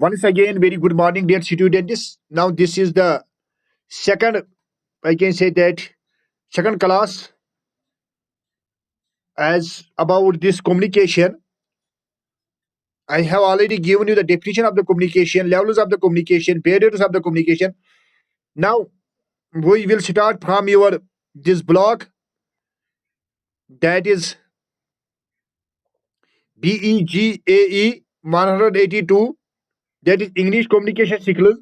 Once again, very good morning, dear students. Now, this is the second, I can say that, second class as about this communication. I have already given you the definition of the communication, levels of the communication, barriers of the communication. Now, we will start from your this block that is BEGAE 182, that is English Communication Skills.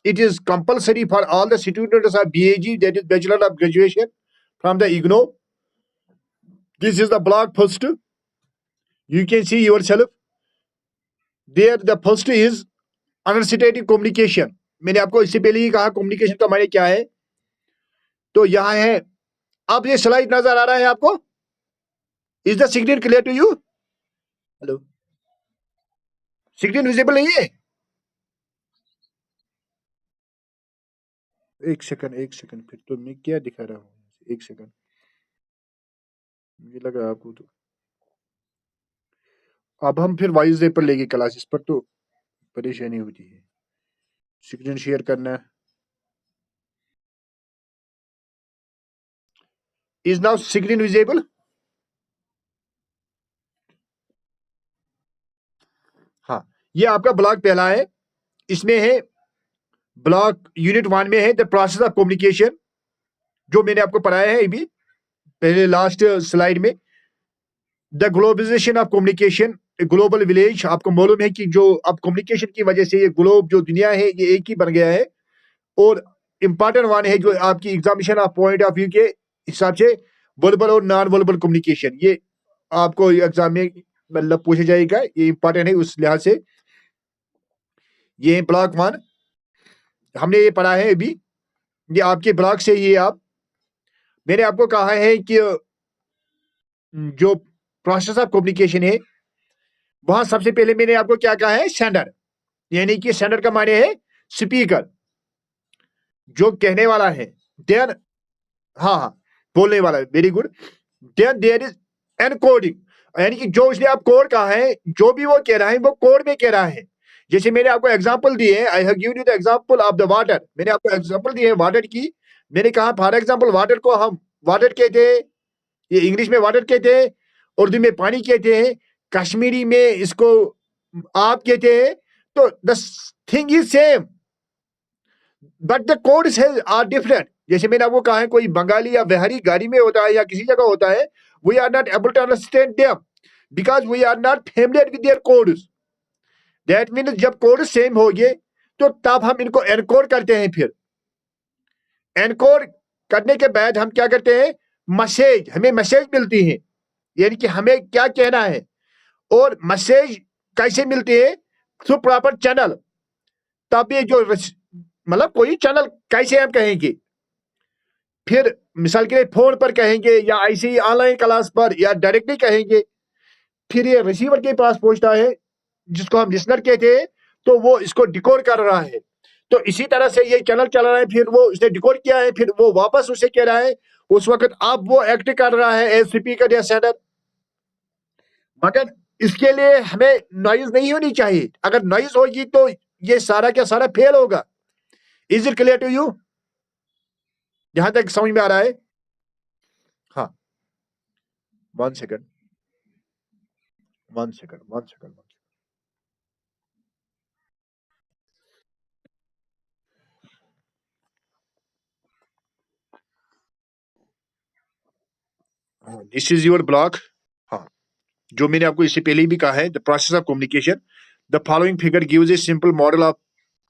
It is compulsory for all the students of BAG, that is Bachelor of Graduation from the IGNO. This is the block first. You can see yourself. There the first is unassertive communication. मैंने आपको इससे पहले ही कहा communication का माने क्या है. तो यहाँ है, अब ये स्लाइड नजर आ रहा है आपको. Is the screen clear to you? Hello, screen visible नहीं है? एक सेकंड फिर तो मैं क्या दिखा रहा हूँ. एक सेकंड, मुझे लगा आपको तो. अब हम फिर वाइस डे पर लेंगे क्लास, इस पर तो परेशानी होती है. स्क्रीन शेयर करना. Is now screen visible? हाँ, ये आपका ब्लॉक पहला है. इसमें है ब्लॉक यूनिट 1 में है द प्रोसेस ऑफ कम्युनिकेशन, जो मैंने आपको पढ़ाया है अभी पहले लास्ट स्लाइड में. The globalization of communication, global village. आपको मालूम है कि जो अब कम्युनिकेशन की वजह से ये ग्लोब जो दुनिया है ये एक ही बन गया है. और इंपॉर्टेंट वन है जो आपकी examination of point of view के हिसाब से वर्बल और नॉन वर्बल कम्युनिकेशन, ये आपको एग्जाम में मतलब पूछा जाएगा. ये इंपॉर्टेंट है उस लिहाज से. ये ब्लॉक 1 हमने ये पढ़ा है अभी. ये आपके ब्लॉक से ये आप, मैंने आपको कहा है कि जो प्रोसेस ऑफ कम्युनिकेशन है वहां सबसे पहले मैंने आपको क्या कहा है, सेंडर. यानी कि सेंडर का माने है स्पीकर, जो कहने वाला है. देन, हाँ, बोलने वाला है. Very good. Then there is encoding, यानी कि जो उसने आप कोड कहा है, जो भी वो कह रहा है वो कोड में कह रहा है. जैसे मैंने आपको एग्जांपल दिए, I have given you the example of the water. मैंने आपको एग्जांपल दिए वाटर की. मैंने कहा फॉर एग्जांपल वाटर को हम वाटर कहते हैं, ये इंग्लिश में वाटर कहते हैं, उर्दू में पानी कहते हैं, कश्मीरी में इसको आप कहते हैं. तो the thing is same but the codes are different. जैसे मैंने आपको कहा है कोई बंगाली या बिहारी गाड़ी में होता है या किसी जगह होता है, we are not able to understand them because we are not familiar with their codes. That means जब कोड सेम हो गए तो तब हम इनको एनकोड करते हैं. फिर एनकोड करने के बाद हम क्या करते हैं, मैसेज, हमें मैसेज मिलती है, यानी कि हमें क्या कहना है. और मैसेज कैसे मिलती है, थ्रू प्रॉपर चैनल. तब ये जो मतलब कोई चैनल कैसे हम कहेंगे, फिर मिसाल के लिए फोन पर कहेंगे या ऐसे ही ऑनलाइन क्लास पर या डायरेक्टली कहेंगे. फिर ये रिसीवर के पास पहुंचता है जिसको हम लिसनर कहते हैं, तो वो इसको डिकोड कर रहा है. तो इसी तरह से ये चैनल चल रहा है, फिर वो उसने डिकोड किया है, फिर वो वापस उसे कह रहा है. उस वक्त अब वो एक्ट कर रहा है एज स्पीकर या सेंडर. मगर इसके लिए हमें नॉइज नहीं होनी चाहिए. अगर नॉइज होगी तो ये सारा क्या सारा फेल होगा. Is it clear to you? यहां तक समझ में आ रहा है? हाँ, 1 second. This is your block. हाँ, जो मैंने आपको इससे पहले भी कहा है, the process of communication. The following figure gives a simple model of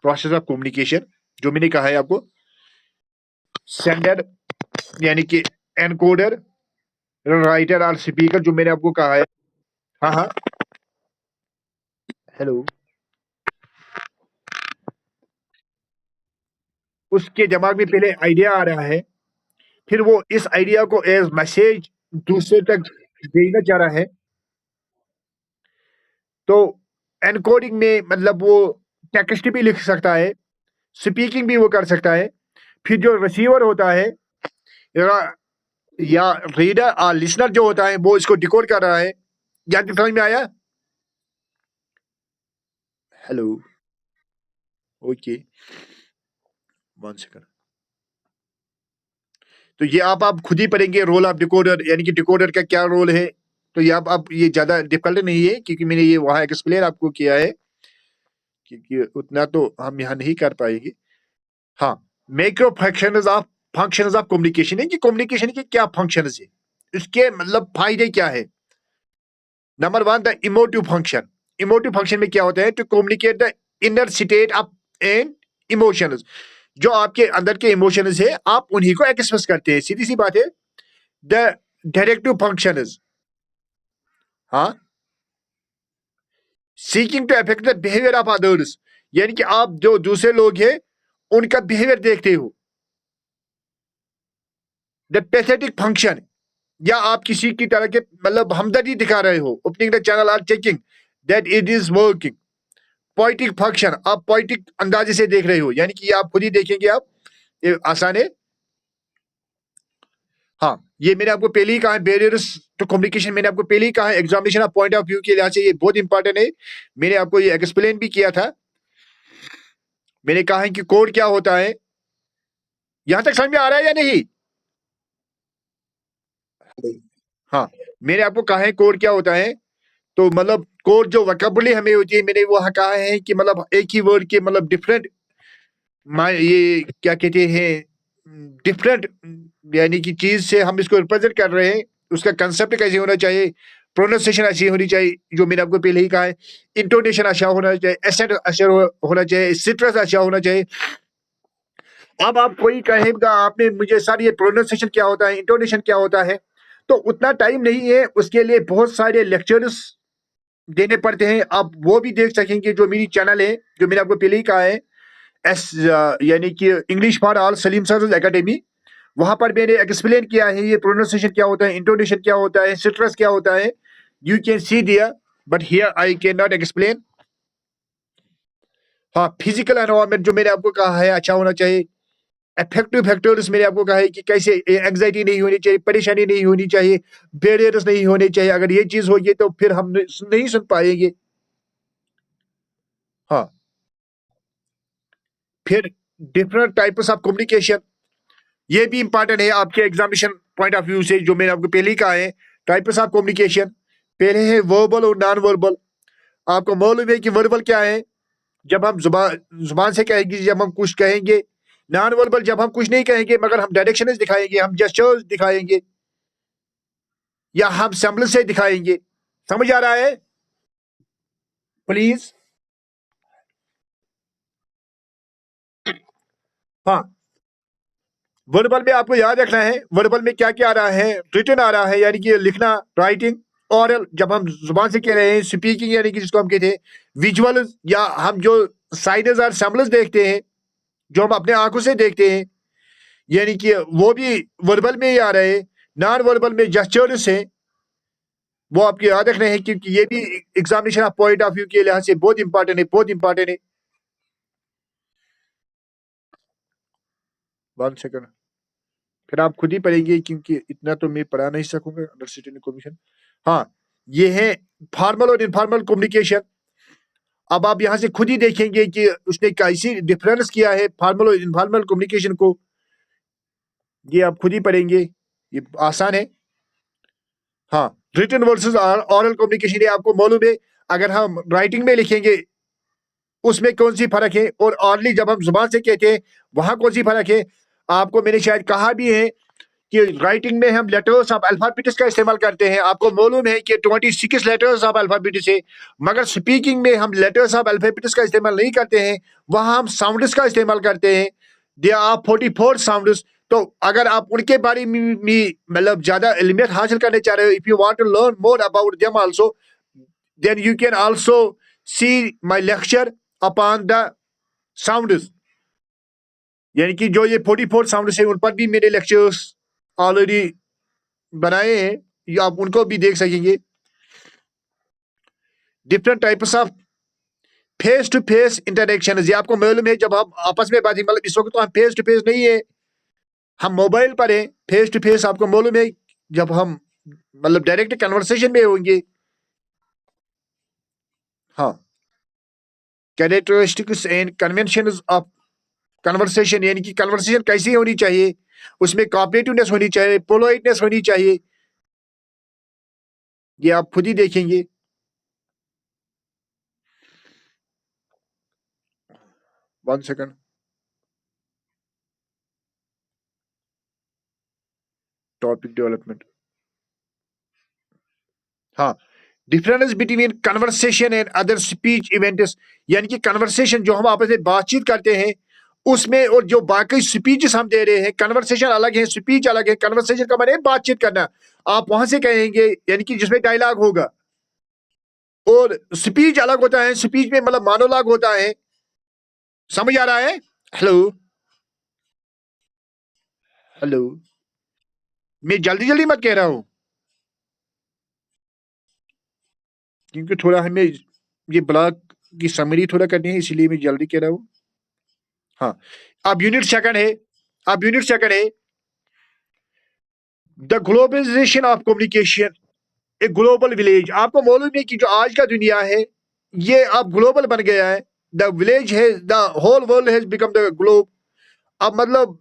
process of communication. जो मैंने कहा है आपको, सेंडर यानी कि एनकोडर, राइटर और स्पीकर, जो मैंने आपको कहा है. हाँ हाँ, हेलो. उसके दिमाग में पहले आइडिया आ रहा है, फिर वो इस आइडिया को एज मैसेज दूसरे तक भेजना चाह रहा है. तो एनकोडिंग में मतलब वो टेक्स्ट भी लिख सकता है, स्पीकिंग भी वो कर सकता है. फिर जो रिसीवर होता है या रीडर और लिसनर जो होता है वो इसको डिकोड कर रहा है. या समझ में आया? हेलो. Okay, 1 second. तो ये आप खुद ही पढ़ेंगे रोल ऑफ डिकोडर, यानी कि डिकोडर का क्या रोल है। तो ये आप ये ज्यादा डिफिकल्ट नहीं है, क्योंकि मैंने ये वहां एक्सप्लेन आपको किया है, क्योंकि उतना तो हम यहाँ नहीं कर पाएंगे। हाँ, मैक्रो फंक्शंस ऑफ कम्युनिकेशन है कि कम्युनिकेशन के क्या फंक्शंस है, इसके मतलब फायदे क्या है। Number 1, the emotive function. Emotive function में क्या होता है, to communicate the inner state of and emotions. जो आपके अंदर के इमोशंस है, आप उन्हीं को एक्सप्रेस करते हैं, सीधी सी बात है। द डायरेक्टिव फंक्शंस, हाँ, seeking to affect the behaviour of others, यानी कि आप जो दूसरे लोग हैं उनका बिहेवियर देखते हो। द पैथेटिक फंक्शन, या आप किसी की तरह के मतलब हमदर्दी दिखा रहे हो, opening the channel are checking that it is working. Poetic function, आप पोइटिक अंदाजे से देख रहे हो, यानी कि आप खुद ही देखेंगे आप, ये आसान है। हाँ, ये मैंने आपको पहले ही कहा है, बैरियर्स टू कम्युनिकेशन मैंने आपको पहले ही कहा है, examination of point of view के लिहाज से ये बहुत इंपॉर्टेंट है। मैंने आपको ये एक्सप्लेन भी किया था। मैंने कहा है कि कोड क्या होता है। यहां तक समझ में आ रहा है या नहीं? हाँ, मैंने आपको कहा है कोड क्या होता है। तो मतलब कोड जो वोकैबुलरी हमें होती है, मैंने वहां कहा है कि मतलब एक ही वर्ड के मतलब डिफरेंट, ये क्या कहते हैं, डिफरेंट, यानी कि चीज से हम इसको रिप्रेजेंट कर रहे हैं, उसका कंसेप्ट कैसे होना चाहिए, प्रोनाउंसिएशन अच्छी होनी चाहिए, जो मैंने आपको पहले ही कहा है, इंटोनेशन अच्छा होना चाहिए, एसेंट अच्छा होना चाहिए, सिट्रस अच्छा होना चाहिए। अब आप कोई कहेगा आपने मुझे सर ये प्रोनाउंसिएशन क्या होता है, इंटोनेशन क्या होता है, तो उतना टाइम नहीं है, उसके लिए बहुत सारे लेक्चर्स देने पड़ते हैं। आप वो भी देख सकेंगे, जो मेरी चैनल है, जो मैंने आपको पहले ही कहा है, एस यानी कि English for all Salim sir academy, वहां पर मैंने एक्सप्लेन किया है ये प्रोनाउंसिएशन क्या होता है, इंटोनेशन क्या होता है, सिट्रस क्या होता है। You can see there, but here I can not explain. हाँ, फिजिकल एनवायरमेंट जो मैंने आपको कहा है अच्छा होना चाहिए। इफेक्टिव फैक्टर्स मैंने आपको कहा है कि कैसे एंग्जाइटी नहीं होनी चाहिए, परेशानी नहीं होनी चाहिए, बैरियर्स नहीं होने चाहिए। अगर ये चीज होगी तो फिर हम नहीं सुन पाएंगे। हाँ, फिर डिफरेंट टाइप्स ऑफ कम्युनिकेशन, ये भी इंपॉर्टेंट है आपके एग्जामिनेशन पॉइंट ऑफ व्यू से, जो मैंने आपको पहले ही कहा है। टाइप्स ऑफ कम्युनिकेशन, पहले है वर्बल और नॉन वर्बल। आपको मालूम है कि वर्बल क्या है, जब हम जुबान जुबान से कहेंगे, जब हम कुछ कहेंगे। नॉन वर्बल, जब हम कुछ नहीं कहेंगे मगर हम डायरेक्शन दिखाएंगे, हम जेस्चर्स दिखाएंगे, या हम सिंबल से दिखाएंगे। समझ आ रहा है? प्लीज। हाँ, वर्बल में आपको याद रखना है, वर्बल में क्या क्या आ रहा है, रिटन आ रहा है यानी कि लिखना, राइटिंग। ऑरल, जब हम जुबान से कह रहे हैं, स्पीकिंग यानी कि जिसको हम कहते हैं विजुअल, या हम जो साइनस और सिंबल्स देखते हैं, जो हम अपने आंखों से देखते हैं, यानी कि वो भी वर्बल में ही आ रहे हैं। नॉन वर्बल में जेस्चर्स है, वो आपको याद रखने हैं, क्योंकि ये भी examination of point of view के लिहाज से बहुत इंपॉर्टेंट है, बहुत इंपॉर्टेंट है। 1 सेकंड, फिर आप खुद ही पढ़ेंगे, क्योंकि इतना तो मैं पढ़ा नहीं सकूंगा अंडरस्टैंडिंग कमीशन। हाँ, ये है फॉर्मल और इनफॉर्मल कम्युनिकेशन। अब आप यहाँ से खुद ही देखेंगे कि उसने कैसी डिफरेंस किया है फॉर्मल और इनफॉर्मल कम्युनिकेशन को। ये आप खुद ही पढ़ेंगे, ये आसान है। हाँ, रिटन वर्सेस ऑरल कम्युनिकेशन, ये आपको मालूम है। अगर हम राइटिंग में लिखेंगे उसमें कौन सी फर्क है, और ऑरली जब हम जुबान से कहते हैं वहां कौन सी फर्क है। आपको मैंने शायद कहा भी है कि राइटिंग में हम लेटर्स ऑफ अल्फाबेट्स का इस्तेमाल करते हैं। आपको मालूम है कि 26 लेटर्स ऑफ अल्फाबेट्स है, मगर स्पीकिंग में हम लेटर्स ऑफ अल्फाबेट्स का इस्तेमाल नहीं करते हैं, वहां हम साउंड्स का इस्तेमाल करते हैं। They are 44 sounds. तो अगर आप उनके बारे में मतलब ज्यादा इल्मियत हासिल करने चाह रहे हो, if you want to learn more about them also, then you can also see my lecture upon the sounds. यानी कि जो ये 44 साउंड्स है, उन पर भी मेरे लेक्चर्स ऑलरेडी बनाए हैं, ये आप उनको भी देख सकेंगे। Different types of face to face interaction, ये आपको मालूम है, जब हम आपस में बात, मतलब इस वक्त तो हम फेस टू फेस नहीं है, हम मोबाइल पर हैं। फेस टू फेस आपको मालूम है, जब हम मतलब डायरेक्ट कन्वर्सेशन में होंगे। हाँ, characteristics and conventions of conversation, यानी कि कन्वर्सेशन कैसी होनी चाहिए, उसमें कॉपरेटिवनेस होनी चाहिए, पोलाइटनेस होनी चाहिए, ये आप खुद ही देखेंगे। One second. टॉपिक डेवलपमेंट, हाँ, difference between conversation and other speech events, यानी कि कन्वर्सेशन जो हम आपस में बातचीत करते हैं उसमें, और जो बाकी स्पीचेस हम दे रहे हैं, कन्वर्सेशन अलग है, स्पीच अलग है। कन्वर्सेशन का मतलब बातचीत करना, आप वहां से कहेंगे, यानी कि जिसमें डायलॉग होगा, और स्पीच अलग होता है, स्पीच में मतलब मोनोलॉग होता है। समझ आ रहा है? हेलो, हेलो, मैं जल्दी जल्दी मत कह रहा हूं, क्योंकि थोड़ा हमें ये ब्लॉग की समरी थोड़ा करनी है, इसलिए मैं जल्दी कह रहा हूं। हाँ, अब यूनिट सेकंड है, अब यूनिट सेकंड है द ग्लोबलाइजेशन ऑफ कम्युनिकेशन, एक ग्लोबल विलेज। आपको मालूम है कि जो आज का दुनिया है ये अब ग्लोबल बन गया है। द विलेज है, the whole world has become the globe. अब मतलब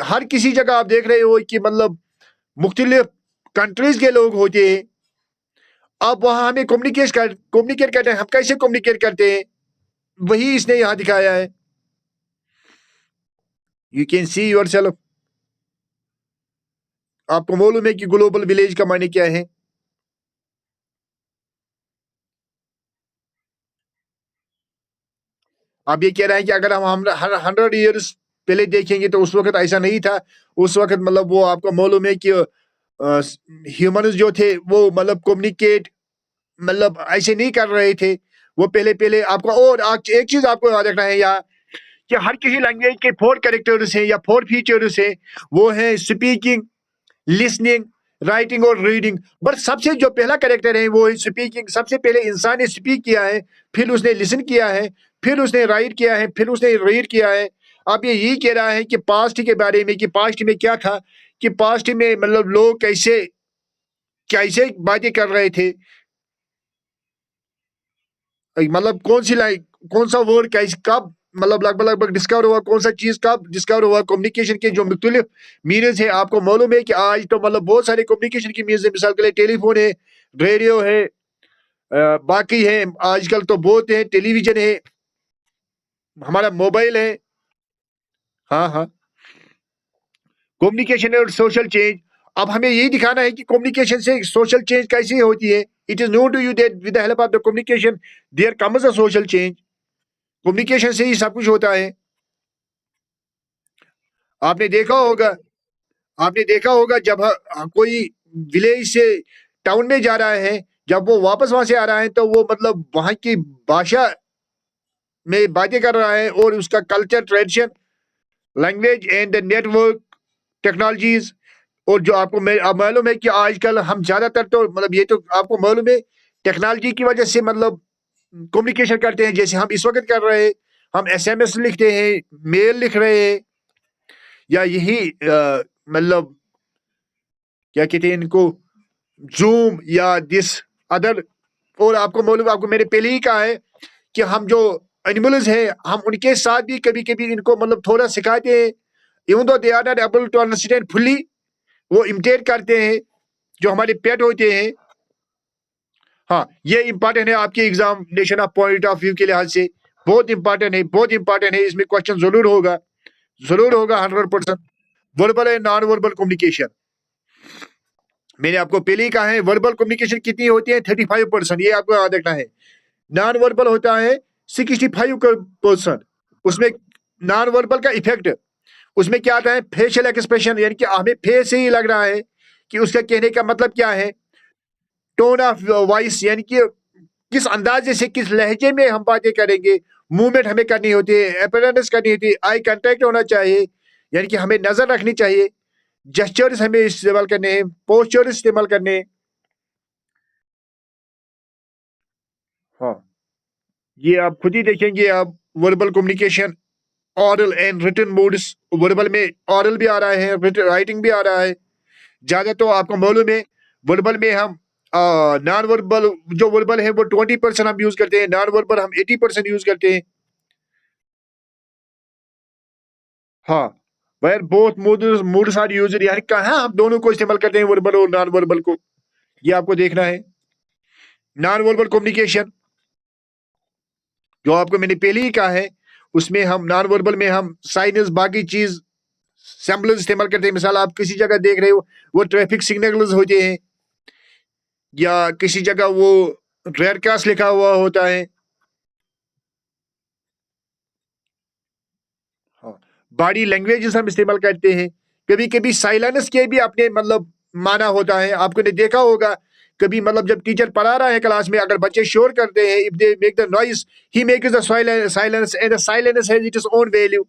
हर किसी जगह आप देख रहे हो कि मतलब मुख्तलिफ कंट्रीज के लोग होते हैं। अब वहां हमें कम्युनिकेट करते हैं। हम कैसे कम्युनिकेट करते हैं, वही इसने यहाँ दिखाया है। You can see your self. आपको मालूम है कि ग्लोबल विलेज का मायने क्या है? आप ये कह रहे हैं कि अगर हम 100 ईयर्स पहले देखेंगे तो उस वक्त ऐसा नहीं था। उस वक्त मतलब वो आपको मालूम है कि ह्यूमंस जो थे वो मतलब कम्युनिकेट मतलब ऐसे नहीं कर रहे थे। वो पहले पहले आपको, और एक चीज आपको याद रखना है यहाँ, कि हर किसी लैंग्वेज के 4 कैरेक्टर्स हैं या 4 फीचर्स हैं। वो है स्पीकिंग, लिसनिंग, राइटिंग और रीडिंग। बट सबसे जो पहला कैरेक्टर है वो है स्पीकिंग। सबसे पहले इंसान ने स्पीक किया है, फिर उसने लिसन किया है, फिर उसने राइट किया है, फिर उसने रीड किया है। अब ये यही कह रहा है कि पास्ट के बारे में, कि पास्ट में क्या था, कि पास्ट में मतलब लोग कैसे कैसे बातें कर रहे थे, मतलब कौन सी लाइन, कौन सा वर्ड कैसे कब मतलब लगभग लगभग डिस्कवर हुआ, कौन सा चीज कब डिस्कवर हुआ। कम्युनिकेशन के जो मुख्तलिफ मीनिंग्स है, आपको मालूम है कि आज तो मतलब बहुत सारे कम्युनिकेशन की मीनिंग्स है। मिसाल के लिए टेलीफोन है, रेडियो है, बाकी है आजकल तो बहुत है, टेलीविजन है, हमारा मोबाइल है। हाँ हाँ, कम्युनिकेशन और सोशल चेंज। अब हमें यही दिखाना है कि कम्युनिकेशन से सोशल चेंज कैसी होती है। It is known to you that with the help of the communication there comes a social change. Communication से ही सब कुछ होता है। आपने देखा होगा, आपने देखा होगा जब कोई विलेज से टाउन में जा रहा है, जब वो वापस वहां से आ रहा है तो वो मतलब वहां की भाषा में बातें कर रहा है, और उसका culture, tradition, language and the network technologies. और जो आपको मालूम है कि आजकल हम ज्यादातर तो मतलब ये तो आपको मालूम है टेक्नोलॉजी की वजह से मतलब कम्युनिकेशन करते हैं। जैसे हम इस वक्त कर रहे हैं, हम एसएमएस लिखते हैं, मेल लिख रहे हैं, या यही मतलब क्या कहते हैं इनको, जूम या दिस अदर। और आपको मालूम, आपको मैंने पहले ही कहा है कि हम जो एनिमल्स हैं हम उनके साथ भी कभी कभी इनको मतलब थोड़ा सिखाते हैं। Even though they are not able to understand fully, वो इमिटेट करते हैं जो हमारे पेट होते हैं। हाँ, ये इंपॉर्टेंट है आपके examination of point of view के लिहाज से। बहुत इंपॉर्टेंट है, बहुत इंपॉर्टेंट है। इसमें क्वेश्चन जरूर होगा, जरूर होगा 100%। Verbal and non verbal communication, मैंने आपको पहले ही कहा है वर्बल कम्युनिकेशन कितनी होती है, 35%, ये आपको याद रखना है। नॉन वर्बल होता है 65%। उसमें नॉन वर्बल का इफेक्ट, उसमें क्या आता है, फेशियल एक्सप्रेशन, यानी कि हमें फेस से ही लग रहा है कि उसका कहने का मतलब क्या है। टोन ऑफ वॉइस, यानी कि किस अंदाजे से, किस लहजे में हम बातें करेंगे। मूवमेंट हमें करनी होती है, अपेयरेंस करनी होती है, आई कांटेक्ट होना चाहिए, यानी कि हमें नजर रखनी चाहिए। जेस्चर्स हमें इस्तेमाल करने हैं, पोस्चर इस्तेमाल करने हैं। हाँ, ये आप खुद ही देखेंगे। आप verbal communication, aural and written modes. Verbal में ऑरल भी आ रहा है, राइटिंग भी आ रहा है। ज्यादा तो आपको मालूम है वर्बल में हम नॉन वर्बल जो वर्बल है वो 20% हम यूज करते हैं, नॉन वर्बल हम 80% यूज करते हैं। हाँ, where both moods are used, यानी कहाँ हम दोनों को इस्तेमाल करते हैं, वर्बल और नॉन वर्बल को, ये आपको देखना है। नॉन वर्बल कम्युनिकेशन जो आपको मैंने पहले ही कहा है, उसमें हम नॉन वर्बल में हम साइनस बाकी चीज सैम्पल्स इस्तेमाल करते हैं। मिसाल आप किसी जगह देख रहे हो, वो ट्रैफिक सिग्नल्स होते हैं, या किसी जगह वो रेडकास्ट लिखा हुआ होता है। हाँ, बॉडी लैंग्वेजेस हम इस्तेमाल करते हैं। कभी कभी साइलेंस के भी अपने मतलब माना होता है, आपको ने देखा होगा कभी, मतलब जब टीचर पढ़ा रहा है क्लास में, अगर बच्चे शोर करते हैं, if they make the noise, he makes the silence and the silence has its own value.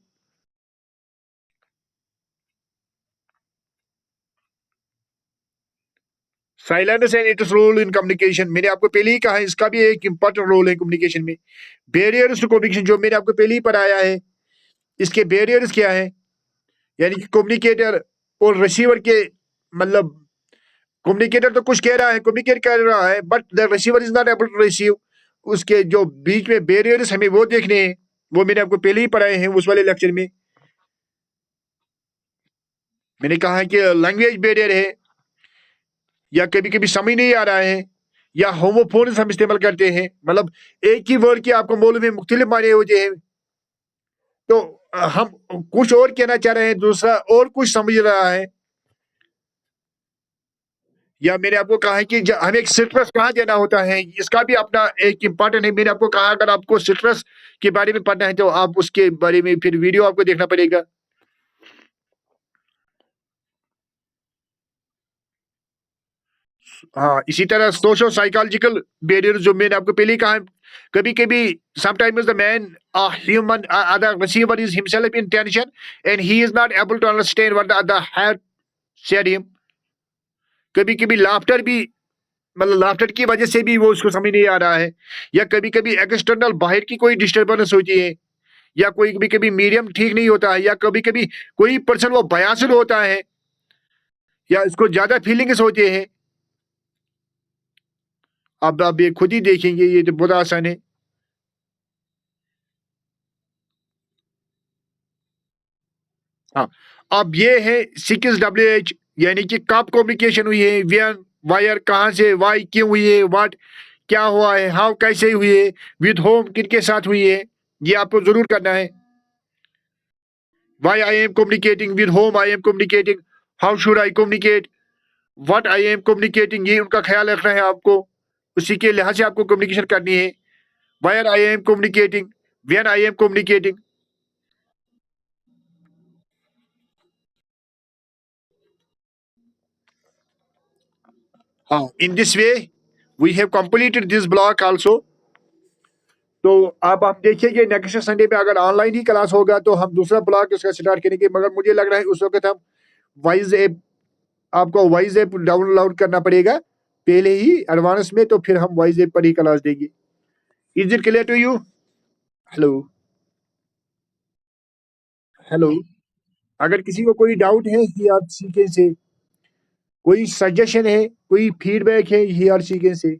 Silence and its role in communication, मैंने आपको पहले ही कहा है, इसका भी एक इंपॉर्टेंट रोल है कम्युनिकेशन में। बैरियर्स टू कम्युनिकेशन जो मैंने आपको पहले ही पढ़ाया है, इसके बैरियर्स क्या है, यानी कि कम्युनिकेटर और रिसीवर के, मतलब कम्युनिकेटर तो कुछ कह रहा है, कम्युनिकेट कर रहा है, but the receiver is not able to receive. उसके जो बीच में बैरियर्स हमें वो देखने हैं, वो मैंने आपको पहले ही पढ़ाए हैं उस वाले लेक्चर में। मैंने कहा है कि लैंग्वेज बैरियर है, या कभी कभी समझ नहीं आ रहा है, या होमोफोन्स हम इस्तेमाल करते हैं, मतलब एक ही वर्ड के आपको मालूम है मुख्तलिफ माने होते हैं, तो हम कुछ और कहना चाह रहे हैं, दूसरा और कुछ समझ रहा है। या मैंने आपको कहा है कि हमें सिट्रस कहाँ देना होता है, इसका भी अपना एक इम्पोर्टेंट है। मैंने आपको कहा अगर आपको सिट्रस के बारे में पढ़ना है तो आप उसके बारे में फिर वीडियो आपको देखना पड़ेगा। हाँ, इसी तरह सोशो साइकोलॉजिकल बैरियर जो मैंने आपको पहले ही कहा है, कभी कभी sometimes the man human other receiver is himself in tension and he is not able to understand what the other had said him. कभी कभी लाफ्टर भी, मतलब लाफ्टर की वजह से भी वो उसको समझ नहीं आ रहा है, या कभी कभी एक्सटर्नल बाहर की कोई डिस्टर्बेंस होती है, या कोई कभी कभी मीडियम ठीक नहीं होता है, या कभी कभी कोई पर्सन वो बयासुल होता है, या इसको ज्यादा फीलिंग्स होते हैं। अब आप ये खुद ही देखेंगे, ये तो बहुत आसान है। हाँ, अब ये है 6WH, यानी कि कब कम्युनिकेशन हुई है, वेन, वायर, कहाँ से, वाई क्यों हुई है, व्हाट क्या हुआ है, हाउ कैसे हुई है, विद होम किनके साथ हुई है, ये आपको जरूर करना है। Why I am communicating, with whom I am communicating, how should I communicate, what I am communicating, ये उनका ख्याल रखना है आपको। उसी के लिहाज से आपको कम्युनिकेशन करनी है। Why I am communicating, when I am communicating. हाँ, in this way we have completed this block also. तो अब आप देखिए नेक्स्ट संडे पे अगर ऑनलाइन ही क्लास होगा तो हम दूसरा ब्लॉक इसका स्टार्ट करेंगे, मगर मुझे लग रहा है उस वक्त हम वाइज ऐप, आपको वाइज ऐप डाउनलोड करना पड़ेगा पहले ही एडवांस में, तो फिर हम वाइज ऐप पर ही क्लास देंगे। Is it clear to you? Hello? Hello? अगर किसी को कोई डाउट है ही आर सी के से, कोई सजेशन है, कोई फीडबैक है ही आर सी के से,